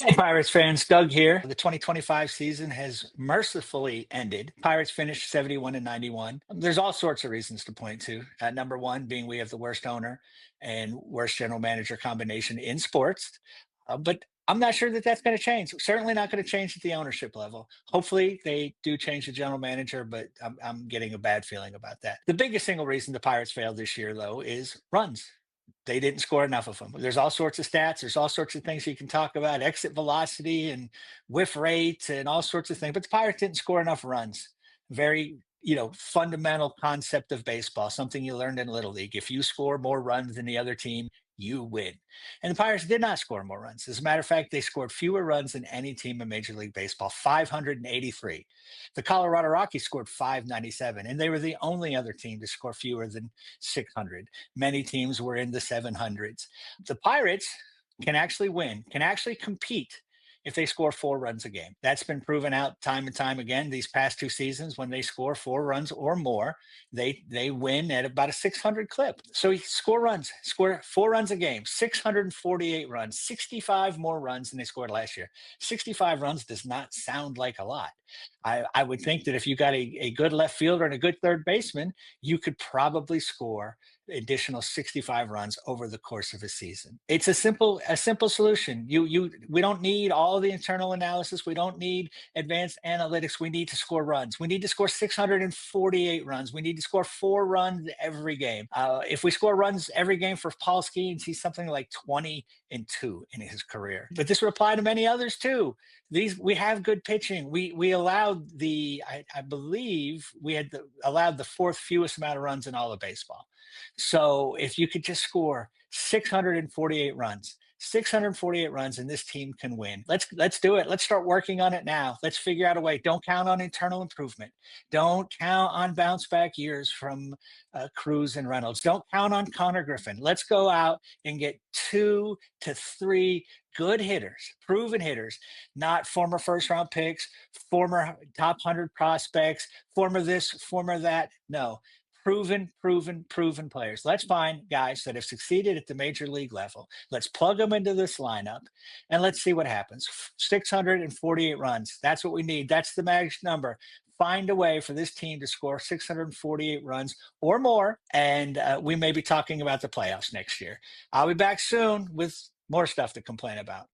Hey, Pirates fans, Doug here. The 2025 season has mercifully ended. Pirates finished 71 and 91. There's all sorts of reasons to point to. Number one being we have the worst owner and worst general manager combination in sports. But I'm not sure that that's going to change. Certainly not going to change at the ownership level. Hopefully, they do change the general manager, but I'm getting a bad feeling about that. The biggest single reason the Pirates failed this year, though, is runs. They didn't score enough of them. There's all sorts of stats. There's all sorts of things you can talk about, exit velocity and whiff rate and all sorts of things. But the Pirates didn't score enough runs. Very, fundamental concept of baseball, something you learned in Little League. If you score more runs than the other team, you win. And the Pirates did not score more runs. As a matter of fact, they scored fewer runs than any team in Major League Baseball, 583. The Colorado Rockies scored 597, and they were the only other team to score fewer than 600. Many teams were in the 700s. The Pirates can actually win, can actually compete if they score 4 runs a game. That's been proven out time and time again these past 2 seasons. When they score 4 runs or more, they win at about a 600 clip. So you score runs, score 4 runs a game, 648 runs, 65 more runs than they scored last year. 65 runs does not sound like a lot. I would think that if you got a good left fielder and a good third baseman, you could probably score additional 65 runs over the course of a season. It's a simple solution. We don't need all the internal analysis. We don't need advanced analytics. We need to score runs. We need to score 648 runs. We need to score 4 runs every game. If we score runs every game for Paul Skeens, he's something like 20-2 in his career. But this would apply to many others too. We have good pitching. We allowed I believe we had allowed the fourth fewest amount of runs in all of baseball. So if you could just score 648 runs, 648 runs, and this team can win. Let's do it. Let's start working on it now. Let's figure out a way. Don't count on internal improvement. Don't count on bounce back years from Cruz and Reynolds. Don't count on Connor Griffin. Let's go out and get 2 to 3 good hitters, proven hitters, not former first round picks, former top 100 prospects, former this, former that. No, proven players. Let's find guys that have succeeded at the major league level. Let's plug them into this lineup and let's see what happens. 648 runs. That's what we need. That's the magic number. Find a way for this team to score 648 runs or more, and we may be talking about the playoffs next year. I'll be back soon with more stuff to complain about.